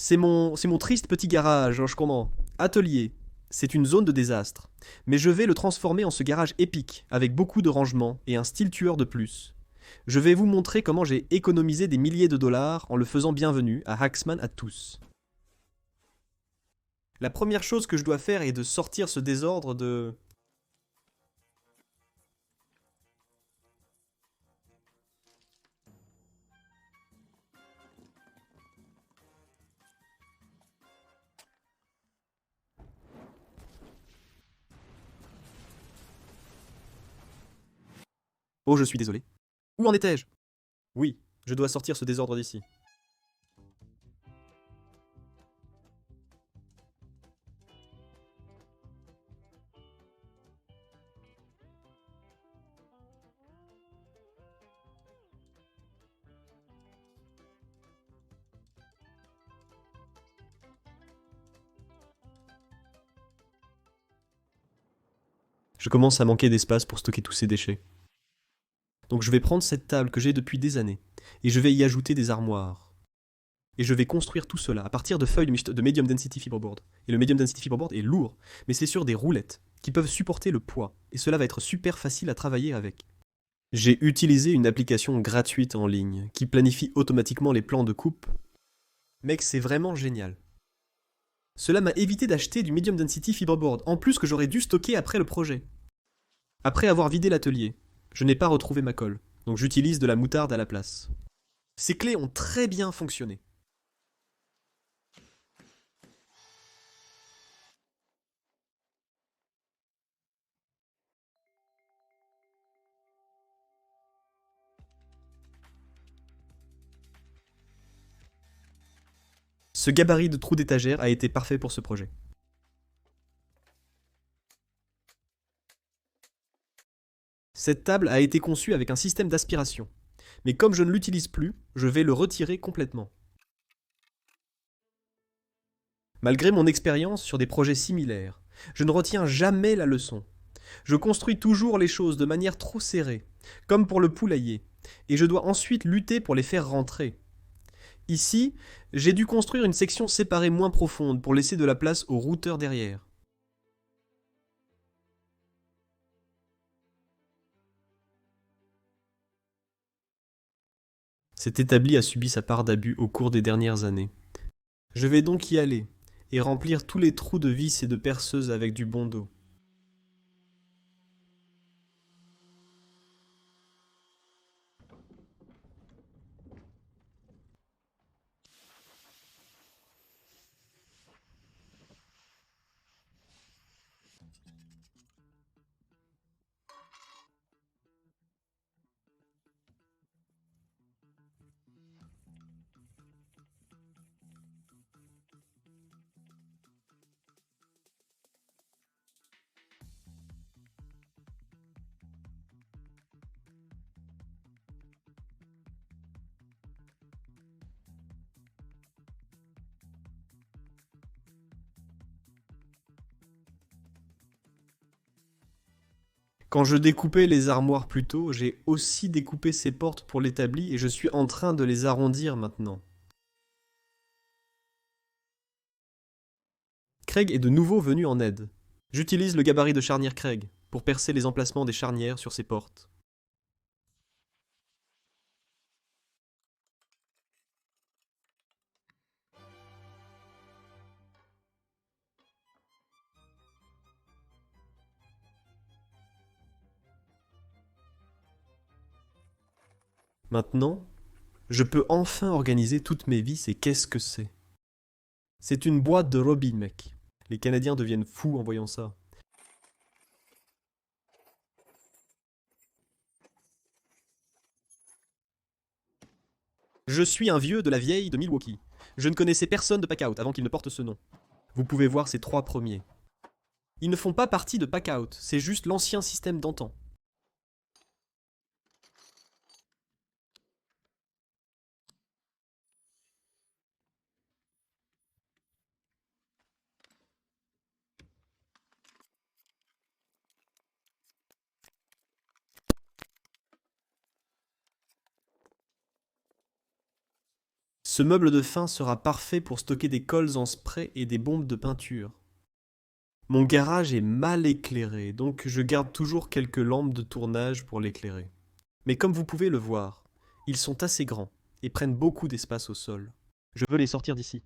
C'est mon triste petit garage, comment? Atelier. C'est une zone de désastre. Mais je vais le transformer en ce garage épique, avec beaucoup de rangements et un style tueur de plus. Je vais vous montrer comment j'ai économisé des milliers de dollars en le faisant bienvenu à Haxman à tous. La première chose que je dois faire est de sortir ce désordre de... Oh, je suis désolé. Où en étais-je? Oui, je dois sortir ce désordre d'ici. Je commence à manquer d'espace pour stocker tous ces déchets. Donc je vais prendre cette table que j'ai depuis des années, et je vais y ajouter des armoires. Et je vais construire tout cela à partir de feuilles de medium density fiberboard. Et le medium density fiberboard est lourd, mais c'est sur des roulettes qui peuvent supporter le poids, et cela va être super facile à travailler avec. J'ai utilisé une application gratuite en ligne qui planifie automatiquement les plans de coupe. Mec, c'est vraiment génial. Cela m'a évité d'acheter du medium density fiberboard, en plus que j'aurais dû stocker après le projet. Après avoir vidé l'atelier, je n'ai pas retrouvé ma colle, donc j'utilise de la moutarde à la place. Ces clés ont très bien fonctionné. Ce gabarit de trou d'étagère a été parfait pour ce projet. Cette table a été conçue avec un système d'aspiration, mais comme je ne l'utilise plus, je vais le retirer complètement. Malgré mon expérience sur des projets similaires, je ne retiens jamais la leçon. Je construis toujours les choses de manière trop serrée, comme pour le poulailler, et je dois ensuite lutter pour les faire rentrer. Ici, j'ai dû construire une section séparée moins profonde pour laisser de la place au routeur derrière. Cet établi a subi sa part d'abus au cours des dernières années. Je vais donc y aller et remplir tous les trous de vis et de perceuses avec du bon dos. Quand je découpais les armoires plus tôt, j'ai aussi découpé ces portes pour l'établi et je suis en train de les arrondir maintenant. Craig est de nouveau venu en aide. J'utilise le gabarit de charnière Craig pour percer les emplacements des charnières sur ces portes. Maintenant, je peux enfin organiser toutes mes vis et qu'est-ce que c'est? C'est une boîte de Robin, mec. Les Canadiens deviennent fous en voyant ça. Je suis un vieux de la vieille de Milwaukee. Je ne connaissais personne de Packout avant qu'il ne porte ce nom. Vous pouvez voir ces trois premiers. Ils ne font pas partie de Packout, c'est juste l'ancien système d'antan. Ce meuble de fin sera parfait pour stocker des cols en spray et des bombes de peinture. Mon garage est mal éclairé, donc je garde toujours quelques lampes de tournage pour l'éclairer. Mais comme vous pouvez le voir, ils sont assez grands et prennent beaucoup d'espace au sol. Je veux les sortir d'ici.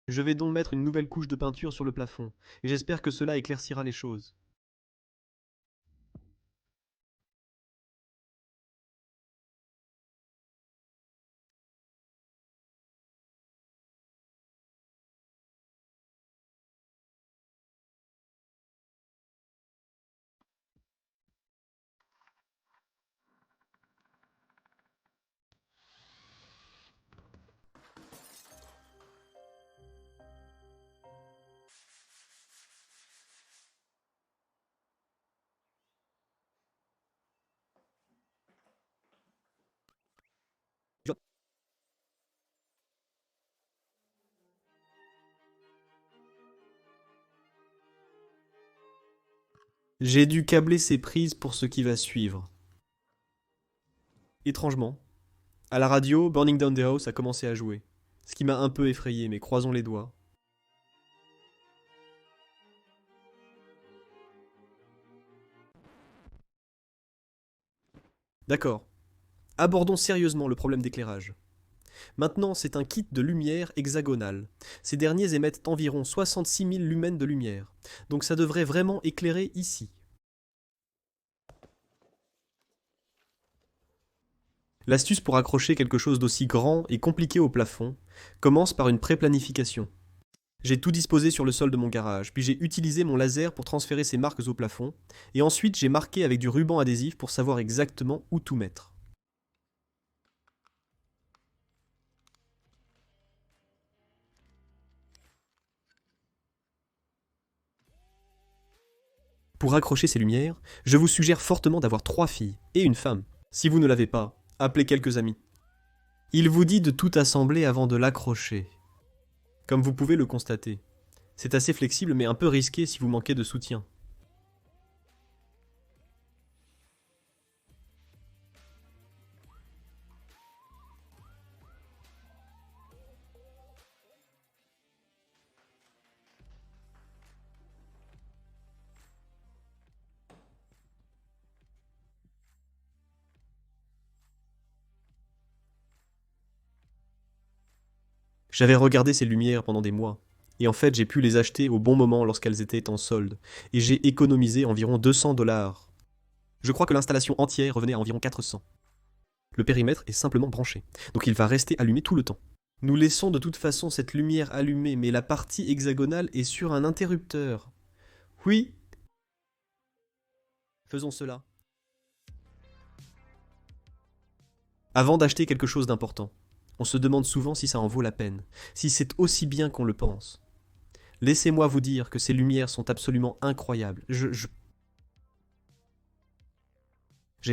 Je vais donc mettre une nouvelle couche de peinture sur le plafond, et j'espère que cela éclaircira les choses. J'ai dû câbler ces prises pour ce qui va suivre. Étrangement, à la radio, Burning Down the House a commencé à jouer. Ce qui m'a un peu effrayé, mais croisons les doigts. D'accord. Abordons sérieusement le problème d'éclairage. Maintenant, c'est un kit de lumière hexagonal. Ces derniers émettent environ 66 000 lumens de lumière. Donc ça devrait vraiment éclairer ici. L'astuce pour accrocher quelque chose d'aussi grand et compliqué au plafond commence par une pré-planification. J'ai tout disposé sur le sol de mon garage, puis j'ai utilisé mon laser pour transférer ces marques au plafond, et ensuite j'ai marqué avec du ruban adhésif pour savoir exactement où tout mettre. Pour accrocher ces lumières, je vous suggère fortement d'avoir 3 filles et une femme. Si vous ne l'avez pas, appelez quelques amis. Il vous dit de tout assembler avant de l'accrocher. Comme vous pouvez le constater, c'est assez flexible mais un peu risqué si vous manquez de soutien. J'avais regardé ces lumières pendant des mois, et en fait j'ai pu les acheter au bon moment lorsqu'elles étaient en solde, et j'ai économisé environ 200 $. Je crois que l'installation entière revenait à environ 400. Le périmètre est simplement branché, donc il va rester allumé tout le temps. Nous laissons de toute façon cette lumière allumée, mais la partie hexagonale est sur un interrupteur. Oui, faisons cela. Avant d'acheter quelque chose d'important, on se demande souvent si ça en vaut la peine, si c'est aussi bien qu'on le pense. Laissez-moi vous dire que ces lumières sont absolument incroyables. J'ai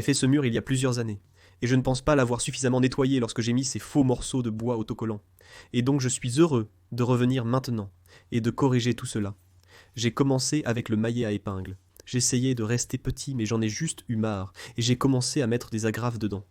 fait ce mur il y a plusieurs années, et je ne pense pas l'avoir suffisamment nettoyé lorsque j'ai mis ces faux morceaux de bois autocollants. Et donc je suis heureux de revenir maintenant, et de corriger tout cela. J'ai commencé avec le maillet à épingle. J'essayais de rester petit, mais j'en ai juste eu marre, et j'ai commencé à mettre des agrafes dedans.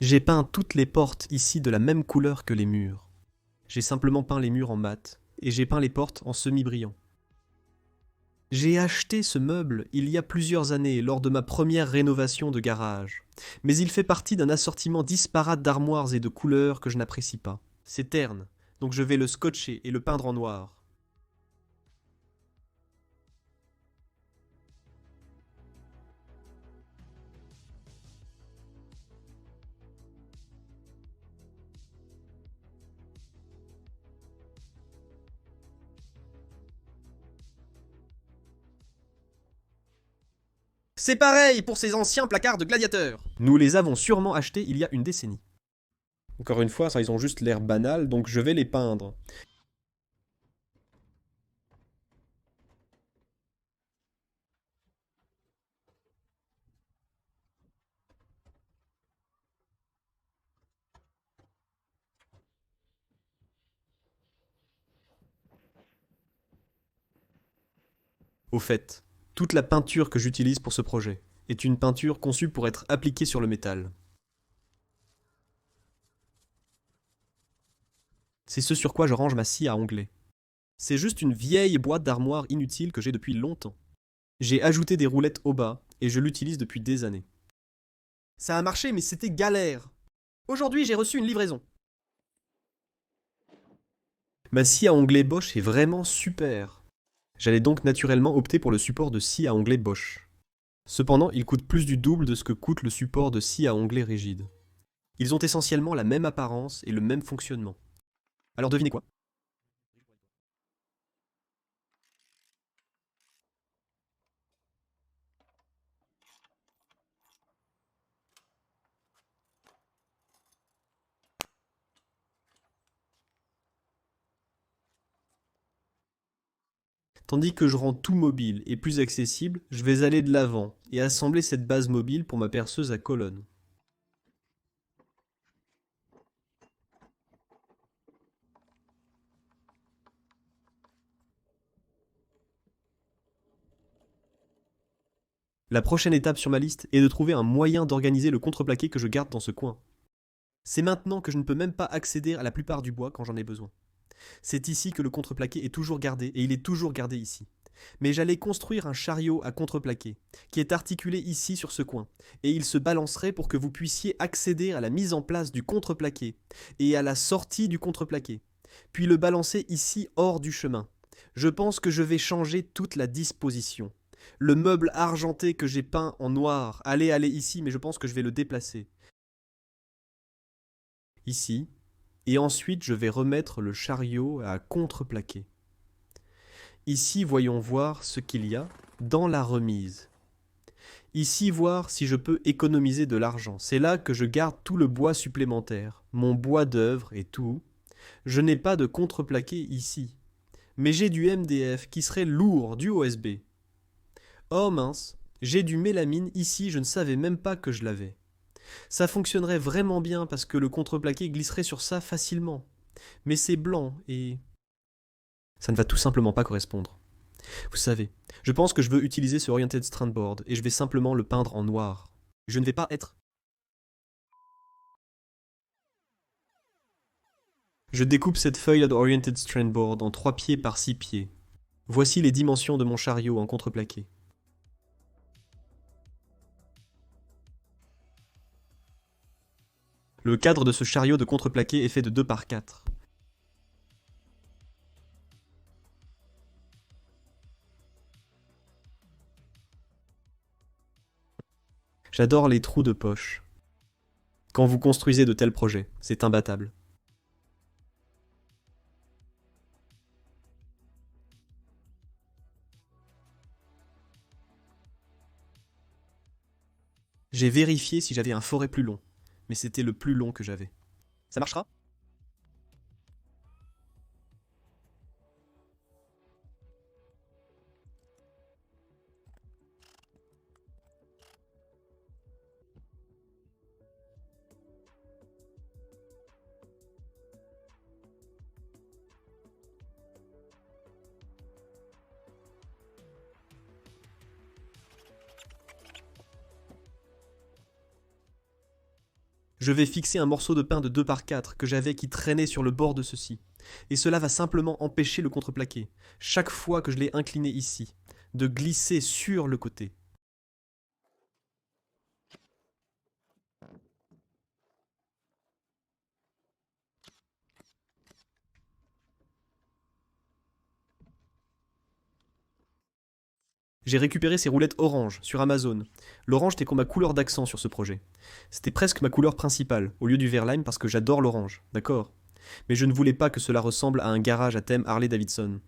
J'ai peint toutes les portes ici de la même couleur que les murs. J'ai simplement peint les murs en mat, et j'ai peint les portes en semi-brillant. J'ai acheté ce meuble il y a plusieurs années lors de ma première rénovation de garage, mais il fait partie d'un assortiment disparate d'armoires et de couleurs que je n'apprécie pas. C'est terne, donc je vais le scotcher et le peindre en noir. C'est pareil pour ces anciens placards de gladiateurs. Nous les avons sûrement achetés il y a une décennie. Encore une fois, ça ils ont juste l'air banal, donc je vais les peindre. Au fait, toute la peinture que j'utilise pour ce projet est une peinture conçue pour être appliquée sur le métal. C'est ce sur quoi je range ma scie à onglet. C'est juste une vieille boîte d'armoire inutile que j'ai depuis longtemps. J'ai ajouté des roulettes au bas et je l'utilise depuis des années. Ça a marché, mais c'était galère. Aujourd'hui, j'ai reçu une livraison. Ma scie à onglet Bosch est vraiment super. J'allais donc naturellement opter pour le support de scie à onglet Bosch. Cependant, il coûte plus du double de ce que coûte le support de scie à onglet rigide. Ils ont essentiellement la même apparence et le même fonctionnement. Alors devinez quoi? Tandis que je rends tout mobile et plus accessible, je vais aller de l'avant et assembler cette base mobile pour ma perceuse à colonne. La prochaine étape sur ma liste est de trouver un moyen d'organiser le contreplaqué que je garde dans ce coin. C'est maintenant que je ne peux même pas accéder à la plupart du bois quand j'en ai besoin. C'est ici que le contreplaqué est toujours gardé, et il est toujours gardé ici. Mais j'allais construire un chariot à contreplaqué, qui est articulé ici sur ce coin, et il se balancerait pour que vous puissiez accéder à la mise en place du contreplaqué, et à la sortie du contreplaqué, puis le balancer ici hors du chemin. Je pense que je vais changer toute la disposition. Le meuble argenté que j'ai peint en noir allait aller ici, mais je pense que je vais le déplacer. Ici, et ensuite je vais remettre le chariot à contreplaqué. Ici, voyons voir ce qu'il y a dans la remise. Ici, voir si je peux économiser de l'argent. C'est là que je garde tout le bois supplémentaire, mon bois d'œuvre et tout. Je n'ai pas de contreplaqué ici. Mais j'ai du MDF qui serait lourd, du OSB. Oh mince, j'ai du mélamine ici, je ne savais même pas que je l'avais. Ça fonctionnerait vraiment bien parce que le contreplaqué glisserait sur ça facilement. Mais c'est blanc et ça ne va tout simplement pas correspondre. Vous savez, je pense que je veux utiliser ce Oriented Strand Board et je vais simplement le peindre en noir. Je ne vais pas être... Je découpe cette feuille de Oriented Strand Board en 3 pieds par 6 pieds. Voici les dimensions de mon chariot en contreplaqué. Le cadre de ce chariot de contreplaqué est fait de 2 par 4. J'adore les trous de poche. Quand vous construisez de tels projets, c'est imbattable. J'ai vérifié si j'avais un forêt plus long, mais c'était le plus long que j'avais. Ça marchera? Je vais fixer un morceau de pain de 2 par 4 que j'avais qui traînait sur le bord de ceci. Et cela va simplement empêcher le contreplaqué, chaque fois que je l'ai incliné ici, de glisser sur le côté. J'ai récupéré ces roulettes orange sur Amazon. L'orange était comme ma couleur d'accent sur ce projet. C'était presque ma couleur principale, au lieu du vert lime parce que j'adore l'orange, d'accord? Mais je ne voulais pas que cela ressemble à un garage à thème Harley-Davidson.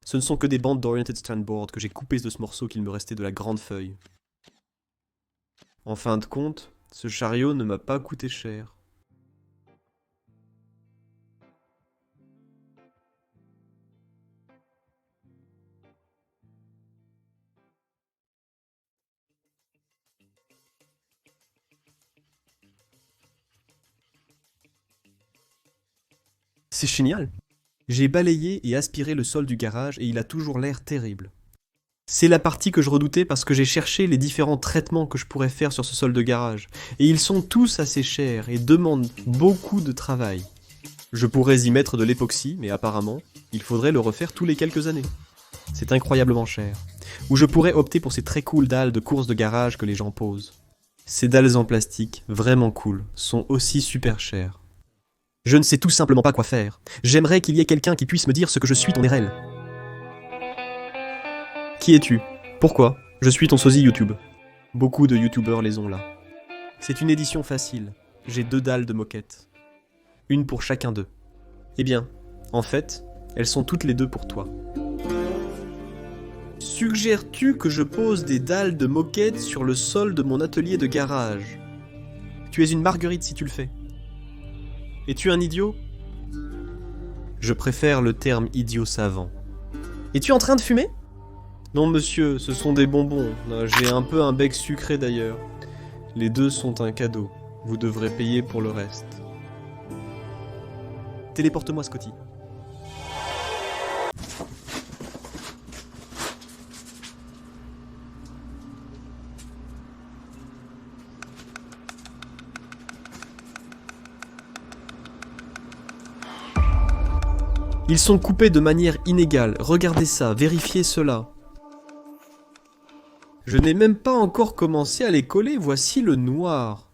Ce ne sont que des bandes d'Oriented Strand Board que j'ai coupées de ce morceau qu'il me restait de la grande feuille. En fin de compte, ce chariot ne m'a pas coûté cher. C'est génial! J'ai balayé et aspiré le sol du garage et il a toujours l'air terrible. C'est la partie que je redoutais parce que j'ai cherché les différents traitements que je pourrais faire sur ce sol de garage. Et ils sont tous assez chers et demandent beaucoup de travail. Je pourrais y mettre de l'époxy, mais apparemment, il faudrait le refaire tous les quelques années. C'est incroyablement cher. Ou je pourrais opter pour ces très cool dalles de course de garage que les gens posent. Ces dalles en plastique, vraiment cool, sont aussi super chères. Je ne sais tout simplement pas quoi faire. J'aimerais qu'il y ait quelqu'un qui puisse me dire ce que je suis ton RL. Qui es-tu? Pourquoi? Je suis ton sosie YouTube. Beaucoup de youtubeurs les ont là. C'est une édition facile. J'ai 2 dalles de moquette. Une pour chacun d'eux. Eh bien, en fait, elles sont toutes les 2 pour toi. Suggères-tu que je pose des dalles de moquette sur le sol de mon atelier de garage? Tu es une marguerite si tu le fais. Es-tu un idiot? Je préfère le terme idiot savant. Es-tu en train de fumer? Non monsieur, ce sont des bonbons. J'ai un peu un bec sucré d'ailleurs. Les 2 sont un cadeau. Vous devrez payer pour le reste. Téléporte-moi Scotty. Ils sont coupés de manière inégale. Regardez ça, vérifiez cela. Je n'ai même pas encore commencé à les coller, voici le noir.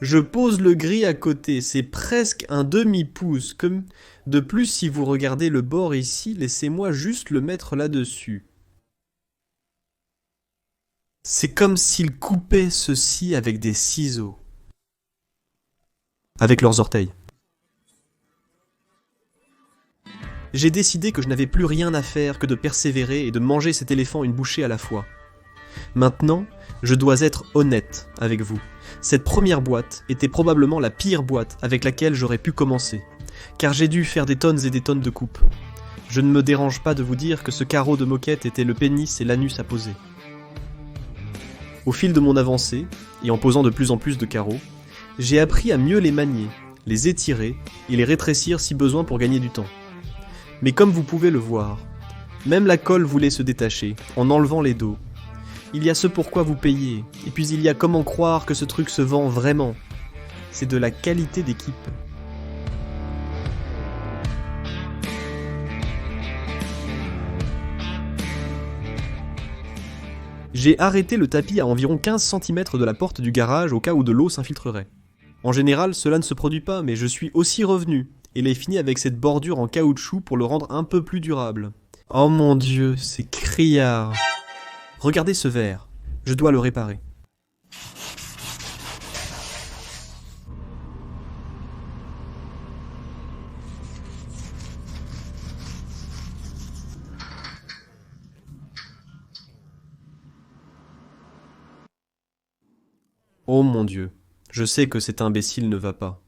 Je pose le gris à côté, c'est presque un demi-pouce. De plus, si vous regardez le bord ici, laissez-moi juste le mettre là-dessus. C'est comme s'ils coupaient ceci avec des ciseaux. Avec leurs orteils. J'ai décidé que je n'avais plus rien à faire que de persévérer et de manger cet éléphant une bouchée à la fois. Maintenant, je dois être honnête avec vous. Cette première boîte était probablement la pire boîte avec laquelle j'aurais pu commencer, car j'ai dû faire des tonnes et des tonnes de coupes. Je ne me dérange pas de vous dire que ce carreau de moquette était le pénis et l'anus à poser. Au fil de mon avancée, et en posant de plus en plus de carreaux, j'ai appris à mieux les manier, les étirer et les rétrécir si besoin pour gagner du temps. Mais comme vous pouvez le voir, même la colle voulait se détacher, en enlevant les dos. Il y a ce pourquoi vous payez, et puis il y a comment croire que ce truc se vend vraiment. C'est de la qualité d'équipe. J'ai arrêté le tapis à environ 15 cm de la porte du garage au cas où de l'eau s'infiltrerait. En général, cela ne se produit pas, mais je suis aussi revenu, et l'ai fini avec cette bordure en caoutchouc pour le rendre un peu plus durable. Oh mon Dieu, c'est criard. Regardez ce verre, je dois le réparer. Oh mon Dieu, je sais que cet imbécile ne va pas.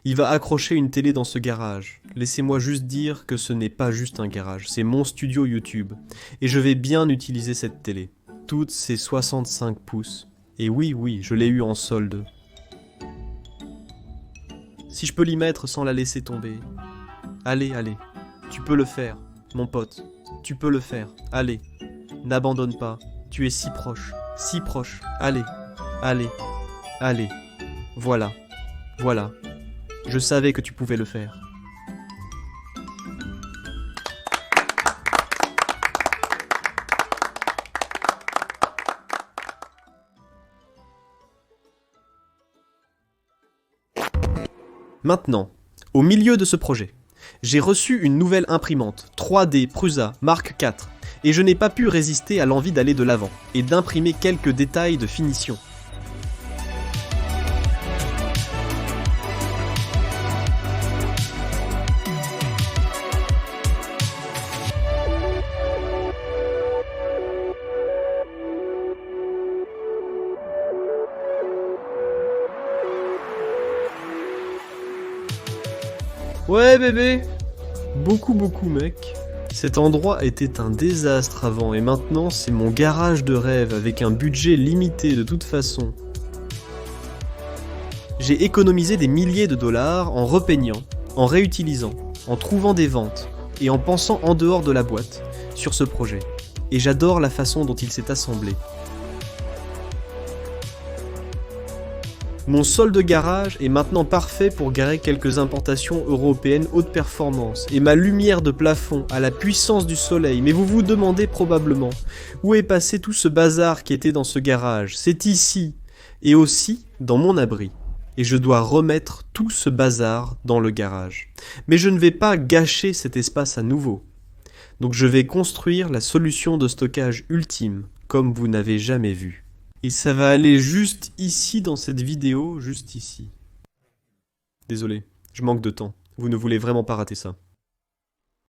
Il va accrocher une télé dans ce garage. Laissez-moi juste dire que ce n'est pas juste un garage, c'est mon studio YouTube. Et je vais bien utiliser cette télé. Toutes ces 65 pouces. Et oui, je l'ai eu en solde. Si je peux l'y mettre sans la laisser tomber. Allez, tu peux le faire, mon pote. Tu peux le faire, allez. N'abandonne pas, tu es si proche. Allez. Voilà. Je savais que tu pouvais le faire. Maintenant, au milieu de ce projet, j'ai reçu une nouvelle imprimante 3D Prusa Mark IV et je n'ai pas pu résister à l'envie d'aller de l'avant et d'imprimer quelques détails de finition. Ouais bébé. Beaucoup mec. Cet endroit était un désastre avant et maintenant c'est mon garage de rêve avec un budget limité de toute façon. J'ai économisé des milliers de dollars en repeignant, en réutilisant, en trouvant des ventes. et en pensant en dehors de la boîte sur ce projet. Et j'adore la façon dont il s'est assemblé. Mon sol de garage est maintenant parfait pour garer quelques importations européennes haute performance, et ma lumière de plafond a la puissance du soleil, mais vous vous demandez probablement, où est passé tout ce bazar qui était dans ce garage? C'est ici, et aussi dans mon abri. Et je dois remettre tout ce bazar dans le garage. Mais je ne vais pas gâcher cet espace à nouveau. Donc je vais construire la solution de stockage ultime, comme vous n'avez jamais vu. Et ça va aller juste ici dans cette vidéo, juste ici. Désolé, je manque de temps. Vous ne voulez vraiment pas rater ça.